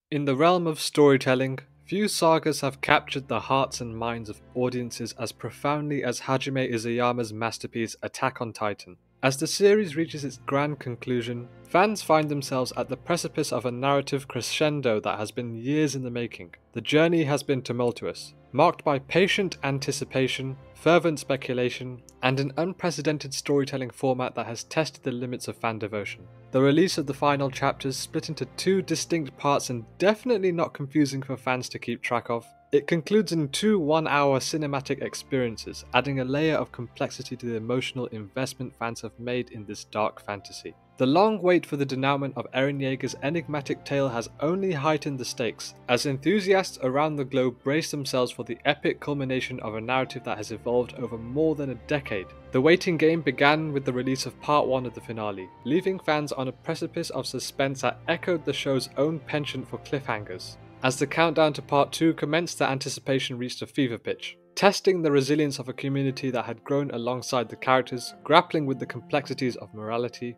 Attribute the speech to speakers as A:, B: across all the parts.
A: In the realm of storytelling, few sagas have captured the hearts and minds of audiences as profoundly as Hajime Isayama's masterpiece Attack on Titan. As the series reaches its grand conclusion, fans find themselves at the precipice of a narrative crescendo that has been years in the making. The journey has been tumultuous, marked by patient anticipation, fervent speculation, and an unprecedented storytelling format that has tested the limits of fan devotion. The release of the final chapters split into two distinct parts and definitely not confusing for fans to keep track of. It concludes in two one-hour cinematic experiences, adding a layer of complexity to the emotional investment fans have made in this dark fantasy. The long wait for the denouement of Eren Yeager's enigmatic tale has only heightened the stakes, as enthusiasts around the globe brace themselves for the epic culmination of a narrative that has evolved over more than a decade. The waiting game began with the release of Part 1 of the finale, leaving fans on a precipice of suspense that echoed the show's own penchant for cliffhangers. As the countdown to Part 2 commenced, the anticipation reached a fever pitch, testing the resilience of a community that had grown alongside the characters, grappling with the complexities of morality,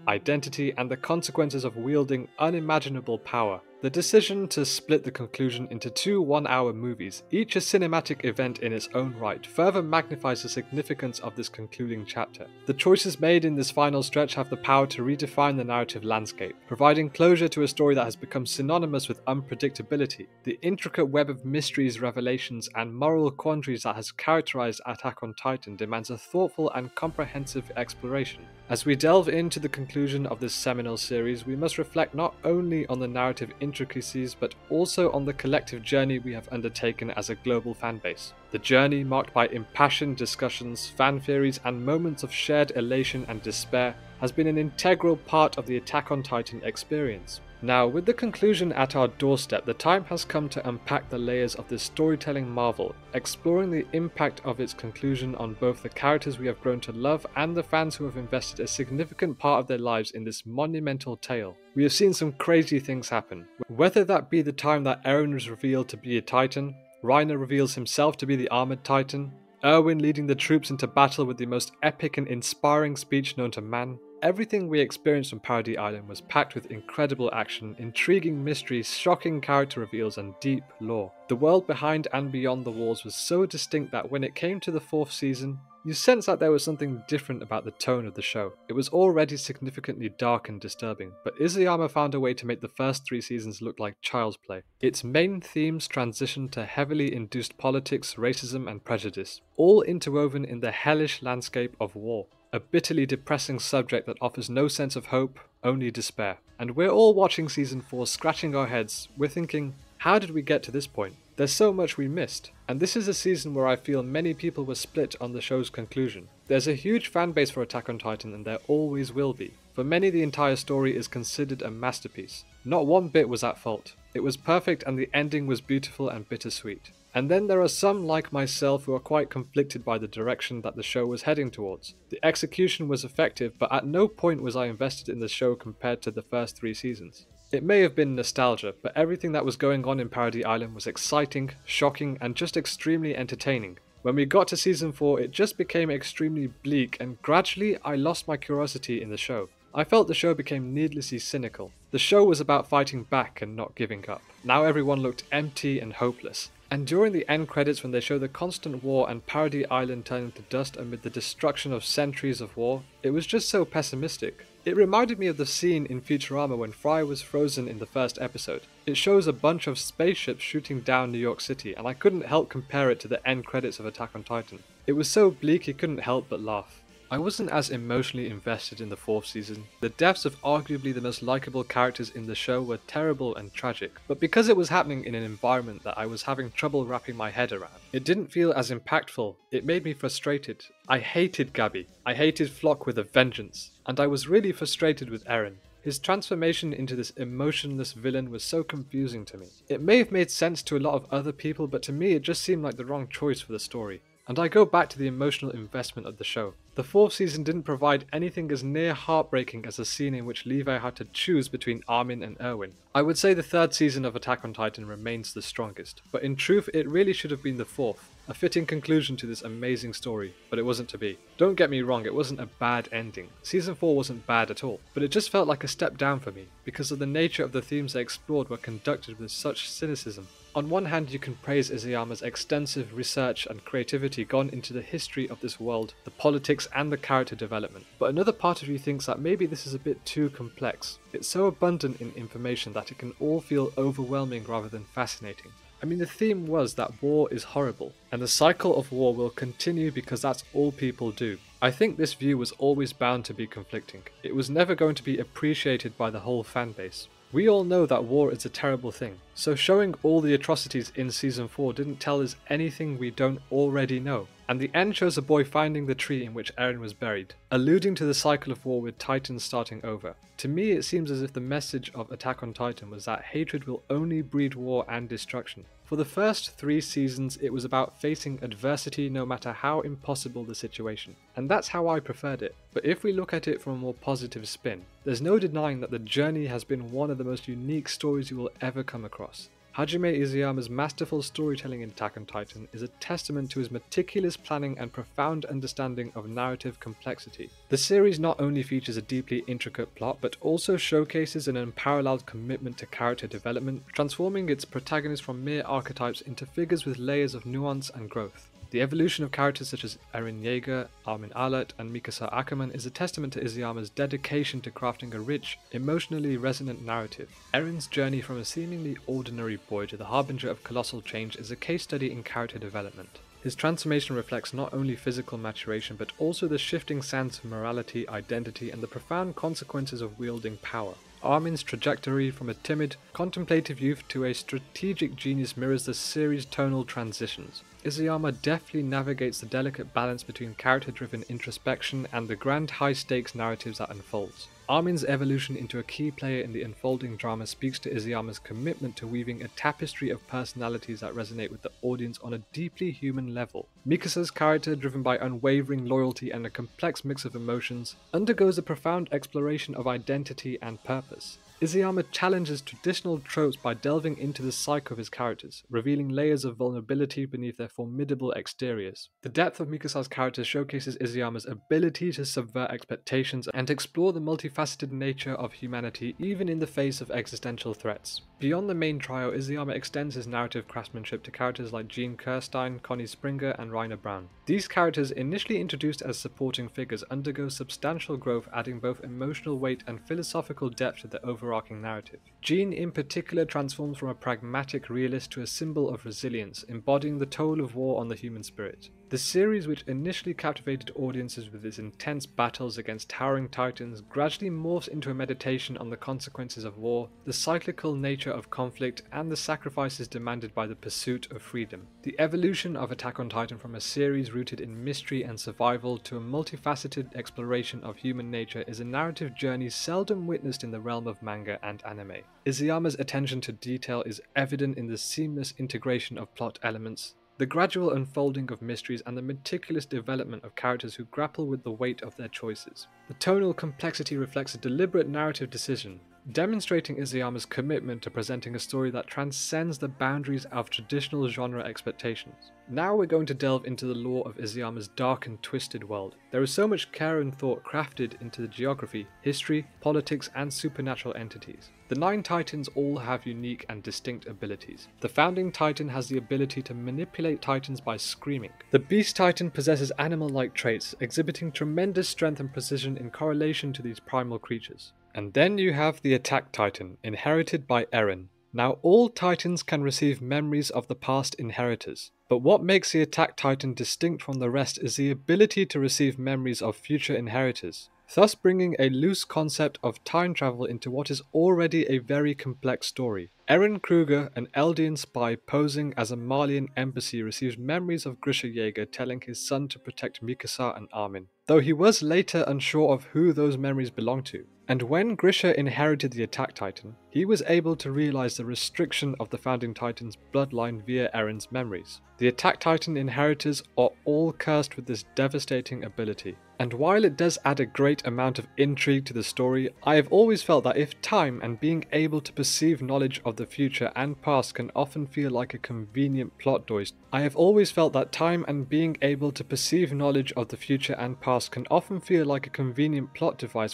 A: identity, and the consequences of wielding unimaginable power. The decision to split the conclusion into two one-hour movies, each a cinematic event in its own right, further magnifies the significance of this concluding chapter. The choices made in this final stretch have the power to redefine the narrative landscape, providing closure to a story that has become synonymous with unpredictability. The intricate web of mysteries, revelations, and moral quandaries that has characterized Attack on Titan demands a thoughtful and comprehensive exploration. As we delve into the conclusion of this seminal series, we must reflect not only on the narrative intricacies but also on the collective journey we have undertaken as a global fanbase. The journey, marked by impassioned discussions, fan theories, and moments of shared elation and despair, has been an integral part of the Attack on Titan experience. Now, with the conclusion at our doorstep, the time has come to unpack the layers of this storytelling marvel, exploring the impact of its conclusion on both the characters we have grown to love and the fans who have invested a significant part of their lives in this monumental tale. We have seen some crazy things happen, whether that be the time that Eren was revealed to be a Titan, Reiner reveals himself to be the Armored Titan, Erwin leading the troops into battle with the most epic and inspiring speech known to man. Everything we experienced on Paradis Island was packed with incredible action, intriguing mysteries, shocking character reveals, and deep lore. The world behind and beyond the walls was so distinct that when it came to the fourth season, you sensed that there was something different about the tone of the show. It was already significantly dark and disturbing, but Isayama found a way to make the first three seasons look like child's play. Its main themes transitioned to heavily induced politics, racism, and prejudice, all interwoven in the hellish landscape of war. A bitterly depressing subject that offers no sense of hope, only despair. And we're all watching season 4 scratching our heads. We're thinking, how did we get to this point? There's so much we missed. And this is a season where I feel many people were split on the show's conclusion. There's a huge fan base for Attack on Titan, and there always will be. For many, the entire story is considered a masterpiece. Not one bit was at fault. It was perfect, and the ending was beautiful and bittersweet. And then there are some like myself who are quite conflicted by the direction that the show was heading towards. The execution was effective, but at no point was I invested in the show compared to the first three seasons. It may have been nostalgia, but everything that was going on in Paradis Island was exciting, shocking, and just extremely entertaining. When we got to season 4, it just became extremely bleak, and gradually I lost my curiosity in the show. I felt the show became needlessly cynical. The show was about fighting back and not giving up. Now everyone looked empty and hopeless. And during the end credits, when they show the constant war and Paradis Island turning to dust amid the destruction of centuries of war, it was just so pessimistic. It reminded me of the scene in Futurama when Fry was frozen in the first episode. It shows a bunch of spaceships shooting down New York City, and I couldn't help compare it to the end credits of Attack on Titan. It was so bleak you couldn't help but laugh. I wasn't as emotionally invested in the fourth season. The deaths of arguably the most likable characters in the show were terrible and tragic, but because it was happening in an environment that I was having trouble wrapping my head around, it didn't feel as impactful. It made me frustrated. I hated Gabby. I hated Flock with a vengeance. And I was really frustrated with Eren. His transformation into this emotionless villain was so confusing to me. It may have made sense to a lot of other people, but to me it just seemed like the wrong choice for the story. And I go back to the emotional investment of the show. The fourth season didn't provide anything as near heartbreaking as a scene in which Levi had to choose between Armin and Erwin. I would say the third season of Attack on Titan remains the strongest, but in truth it really should have been the fourth. A fitting conclusion to this amazing story, but it wasn't to be. Don't get me wrong, it wasn't a bad ending. Season 4 wasn't bad at all, but it just felt like a step down for me, because of the nature of the themes they explored were conducted with such cynicism. On one hand, you can praise Isayama's extensive research and creativity gone into the history of this world, the politics and the character development, but another part of you thinks that maybe this is a bit too complex. It's so abundant in information that it can all feel overwhelming rather than fascinating. I mean, the theme was that war is horrible, and the cycle of war will continue because that's all people do. I think this view was always bound to be conflicting. It was never going to be appreciated by the whole fanbase. We all know that war is a terrible thing, so showing all the atrocities in Season 4 didn't tell us anything we don't already know. And the end shows a boy finding the tree in which Eren was buried, alluding to the cycle of war with Titans starting over. To me, it seems as if the message of Attack on Titan was that hatred will only breed war and destruction. For the first 3 seasons, it was about facing adversity no matter how impossible the situation, and that's how I preferred it. But if we look at it from a more positive spin, there's no denying that the journey has been one of the most unique stories you will ever come across. Hajime Isayama's masterful storytelling in Attack on Titan is a testament to his meticulous planning and profound understanding of narrative complexity. The series not only features a deeply intricate plot, but also showcases an unparalleled commitment to character development, transforming its protagonists from mere archetypes into figures with layers of nuance and growth. The evolution of characters such as Eren Yeager, Armin Arlet, and Mikasa Ackerman is a testament to Isayama's dedication to crafting a rich, emotionally resonant narrative. Eren's journey from a seemingly ordinary boy to the harbinger of colossal change is a case study in character development. His transformation reflects not only physical maturation but also the shifting sands of morality, identity, and the profound consequences of wielding power. Armin's trajectory from a timid, contemplative youth to a strategic genius mirrors the series' tonal transitions. Isayama deftly navigates the delicate balance between character-driven introspection and the grand high-stakes narratives that unfolds. Armin's evolution into a key player in the unfolding drama speaks to Isayama's commitment to weaving a tapestry of personalities that resonate with the audience on a deeply human level. Mikasa's character, driven by unwavering loyalty and a complex mix of emotions, undergoes a profound exploration of identity and purpose. Isayama challenges traditional tropes by delving into the psyche of his characters, revealing layers of vulnerability beneath their formidable exteriors. The depth of Mikasa's character showcases Isayama's ability to subvert expectations and explore the multifaceted nature of humanity even in the face of existential threats. Beyond the main trio, Isayama extends his narrative craftsmanship to characters like Jean Kirstein, Connie Springer, and Rainer Brown. These characters, initially introduced as supporting figures, undergo substantial growth, adding both emotional weight and philosophical depth to the overarching narrative. Jean in particular transforms from a pragmatic realist to a symbol of resilience, embodying the toll of war on the human spirit. The series, which initially captivated audiences with its intense battles against towering titans, gradually morphs into a meditation on the consequences of war, the cyclical nature of conflict, and the sacrifices demanded by the pursuit of freedom. The evolution of Attack on Titan from a series rooted in mystery and survival to a multifaceted exploration of human nature is a narrative journey seldom witnessed in the realm of manga and anime. Isayama's attention to detail is evident in the seamless integration of plot elements, the gradual unfolding of mysteries, and the meticulous development of characters who grapple with the weight of their choices. The tonal complexity reflects a deliberate narrative decision, demonstrating Isayama's commitment to presenting a story that transcends the boundaries of traditional genre expectations. Now we're going to delve into the lore of Isayama's dark and twisted world. There is so much care and thought crafted into the geography, history, politics, and supernatural entities. The 9 Titans all have unique and distinct abilities. The Founding Titan has the ability to manipulate Titans by screaming. The Beast Titan possesses animal-like traits, exhibiting tremendous strength and precision in correlation to these primal creatures. And then you have the Attack Titan, inherited by Eren. Now all Titans can receive memories of the past inheritors, but what makes the Attack Titan distinct from the rest is the ability to receive memories of future inheritors, thus bringing a loose concept of time travel into what is already a very complex story. Eren Kruger, an Eldian spy posing as a Malian embassy, receives memories of Grisha Yeager telling his son to protect Mikasa and Armin, though he was later unsure of who those memories belonged to. And when Grisha inherited the Attack Titan, he was able to realize the restriction of the Founding Titan's bloodline via Eren's memories. The Attack Titan inheritors are all cursed with this devastating ability. And while it does add a great amount of intrigue to the story, I have always felt that if time and being able to perceive knowledge of the future and past can often feel like a convenient plot device,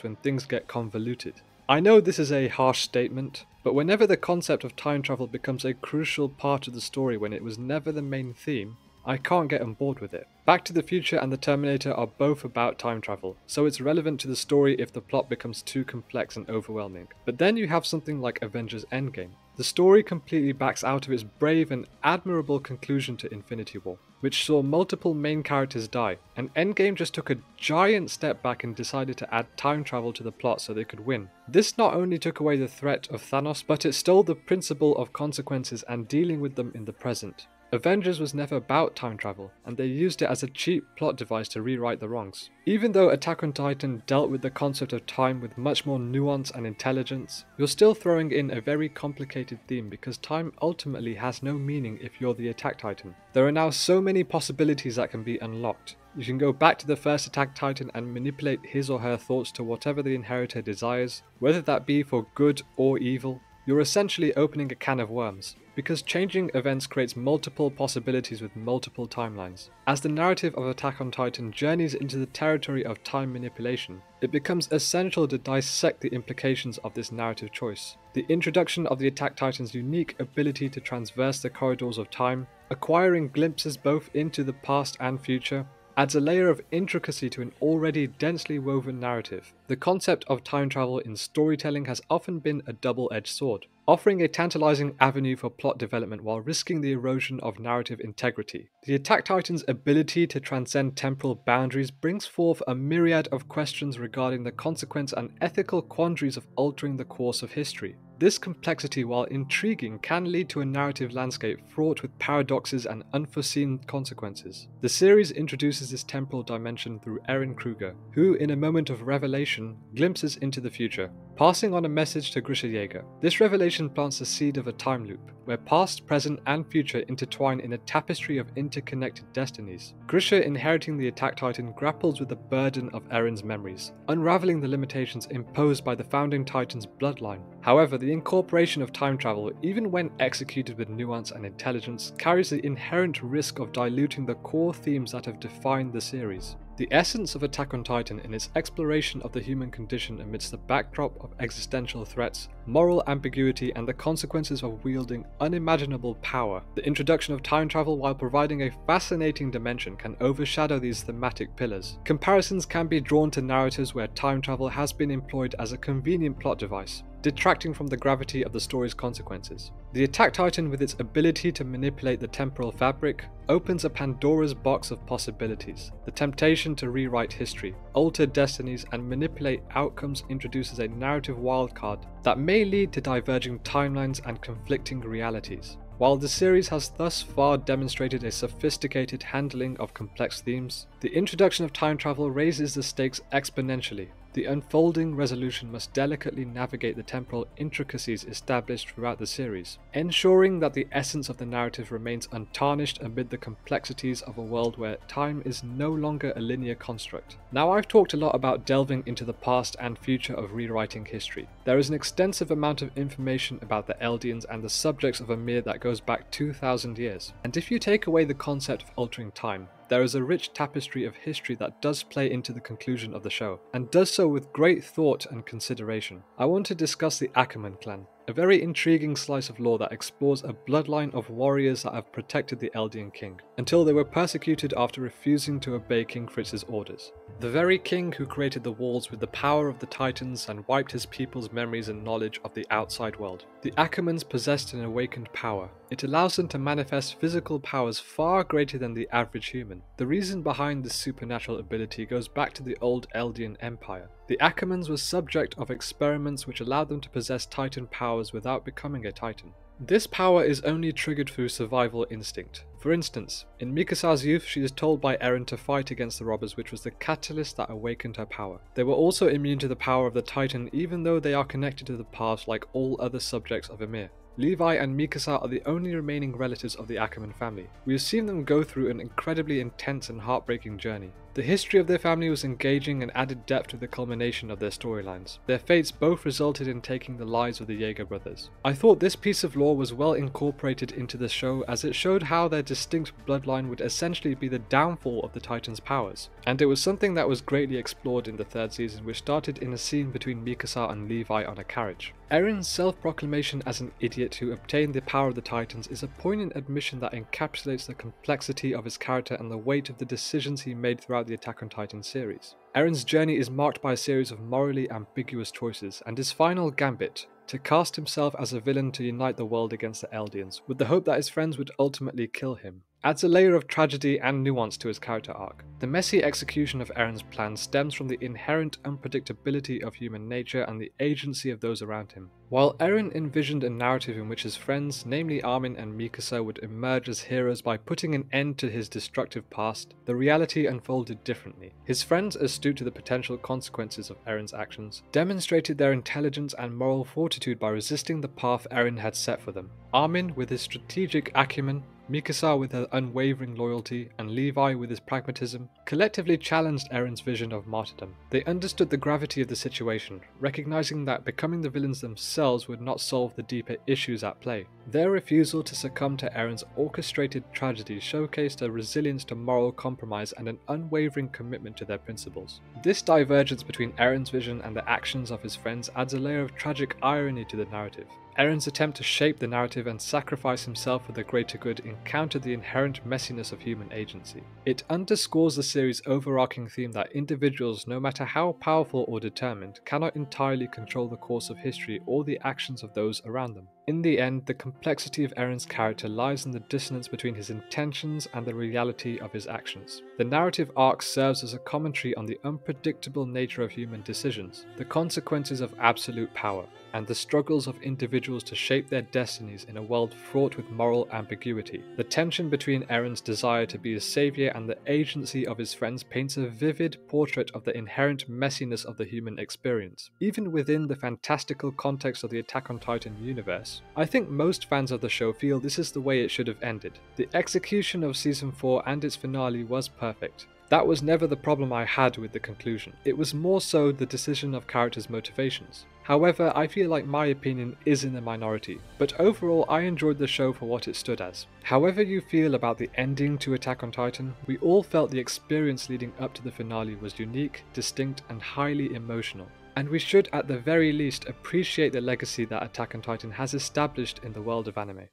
A: when things get convoluted. I know this is a harsh statement, but whenever the concept of time travel becomes a crucial part of the story when it was never the main theme, I can't get on board with it. Back to the Future and the Terminator are both about time travel, so it's relevant to the story if the plot becomes too complex and overwhelming. But then you have something like Avengers Endgame. The story completely backs out of its brave and admirable conclusion to Infinity War, which saw multiple main characters die, and Endgame just took a giant step back and decided to add time travel to the plot so they could win. This not only took away the threat of Thanos, but it stole the principle of consequences and dealing with them in the present. Avengers was never about time travel, and they used it as a cheap plot device to rewrite the wrongs. Even though Attack on Titan dealt with the concept of time with much more nuance and intelligence, you're still throwing in a very complicated theme because time ultimately has no meaning if you're the Attack Titan. There are now so many possibilities that can be unlocked. You can go back to the first Attack Titan and manipulate his or her thoughts to whatever the inheritor desires, whether that be for good or evil. You're essentially opening a can of worms, because changing events creates multiple possibilities with multiple timelines. As the narrative of Attack on Titan journeys into the territory of time manipulation, it becomes essential to dissect the implications of this narrative choice. The introduction of the Attack Titan's unique ability to traverse the corridors of time, acquiring glimpses both into the past and future, adds a layer of intricacy to an already densely woven narrative. The concept of time travel in storytelling has often been a double-edged sword, offering a tantalizing avenue for plot development while risking the erosion of narrative integrity. The Attack Titan's ability to transcend temporal boundaries brings forth a myriad of questions regarding the consequence and ethical quandaries of altering the course of history. This complexity, while intriguing, can lead to a narrative landscape fraught with paradoxes and unforeseen consequences. The series introduces this temporal dimension through Eren Kruger, who, in a moment of revelation, glimpses into the future, passing on a message to Grisha Yeager. This revelation plants the seed of a time loop, where past, present, and future intertwine in a tapestry of interconnected destinies. Grisha, inheriting the Attack Titan, grapples with the burden of Eren's memories, unraveling the limitations imposed by the Founding Titan's bloodline. However, the incorporation of time travel, even when executed with nuance and intelligence, carries the inherent risk of diluting the core themes that have defined the series. The essence of Attack on Titan in its exploration of the human condition amidst the backdrop of existential threats, moral ambiguity, and the consequences of wielding unimaginable power. The introduction of time travel, while providing a fascinating dimension, can overshadow these thematic pillars. Comparisons can be drawn to narratives where time travel has been employed as a convenient plot device, detracting from the gravity of the story's consequences. The Attack Titan, with its ability to manipulate the temporal fabric, opens a Pandora's box of possibilities. The temptation to rewrite history, alter destinies, and manipulate outcomes introduces a narrative wildcard that may lead to diverging timelines and conflicting realities. While the series has thus far demonstrated a sophisticated handling of complex themes, the introduction of time travel raises the stakes exponentially. The unfolding resolution must delicately navigate the temporal intricacies established throughout the series, ensuring that the essence of the narrative remains untarnished amid the complexities of a world where time is no longer a linear construct. Now, I've talked a lot about delving into the past and future of rewriting history. There is an extensive amount of information about the Eldians and the subjects of Ymir that goes back 2,000 years. And if you take away the concept of altering time, there is a rich tapestry of history that does play into the conclusion of the show, and does so with great thought and consideration. I want to discuss the Ackerman clan, a very intriguing slice of lore that explores a bloodline of warriors that have protected the Eldian king, until they were persecuted after refusing to obey King Fritz's orders. The very king who created the walls with the power of the Titans and wiped his people's memories and knowledge of the outside world. The Ackermans possessed an awakened power. It allows them to manifest physical powers far greater than the average human. The reason behind this supernatural ability goes back to the old Eldian Empire. The Ackermans were subject of experiments which allowed them to possess Titan powers without becoming a Titan. This power is only triggered through survival instinct. For instance, in Mikasa's youth, she is told by Eren to fight against the robbers, which was the catalyst that awakened her power. They were also immune to the power of the Titan, even though they are connected to the past like all other subjects of Ymir. Levi and Mikasa are the only remaining relatives of the Ackerman family. We have seen them go through an incredibly intense and heartbreaking journey. The history of their family was engaging and added depth to the culmination of their storylines. Their fates both resulted in taking the lives of the Jaeger brothers. I thought this piece of lore was well incorporated into the show, as it showed how their distinct bloodline would essentially be the downfall of the Titans' powers. And it was something that was greatly explored in the third season, which started in a scene between Mikasa and Levi on a carriage. Eren's self-proclamation as an idiot who obtained the power of the Titans is a poignant admission that encapsulates the complexity of his character and the weight of the decisions he made throughout the Attack on Titan series. Eren's journey is marked by a series of morally ambiguous choices, and his final gambit, to cast himself as a villain to unite the world against the Eldians, with the hope that his friends would ultimately kill him, adds a layer of tragedy and nuance to his character arc. The messy execution of Eren's plan stems from the inherent unpredictability of human nature and the agency of those around him. While Eren envisioned a narrative in which his friends, namely Armin and Mikasa, would emerge as heroes by putting an end to his destructive past, the reality unfolded differently. His friends, astute to the potential consequences of Eren's actions, demonstrated their intelligence and moral fortitude by resisting the path Eren had set for them. Armin, with his strategic acumen, Mikasa with her unwavering loyalty, and Levi with his pragmatism, collectively challenged Eren's vision of martyrdom. They understood the gravity of the situation, recognizing that becoming the villains themselves would not solve the deeper issues at play. Their refusal to succumb to Eren's orchestrated tragedy showcased a resilience to moral compromise and an unwavering commitment to their principles. This divergence between Eren's vision and the actions of his friends adds a layer of tragic irony to the narrative. Eren's attempt to shape the narrative and sacrifice himself for the greater good encountered the inherent messiness of human agency. It underscores the series' overarching theme that individuals, no matter how powerful or determined, cannot entirely control the course of history or the actions of those around them. In the end, the complexity of Eren's character lies in the dissonance between his intentions and the reality of his actions. The narrative arc serves as a commentary on the unpredictable nature of human decisions, the consequences of absolute power, and the struggles of individuals to shape their destinies in a world fraught with moral ambiguity. The tension between Eren's desire to be a savior and the agency of his friends paints a vivid portrait of the inherent messiness of the human experience. Even within the fantastical context of the Attack on Titan universe, I think most fans of the show feel this is the way it should have ended. The execution of Season 4 and its finale was perfect. That was never the problem I had with the conclusion. It was more so the decision of characters' motivations. However, I feel like my opinion is in the minority, but overall I enjoyed the show for what it stood as. However you feel about the ending to Attack on Titan, we all felt the experience leading up to the finale was unique, distinct, and highly emotional. And we should at the very least appreciate the legacy that Attack on Titan has established in the world of anime.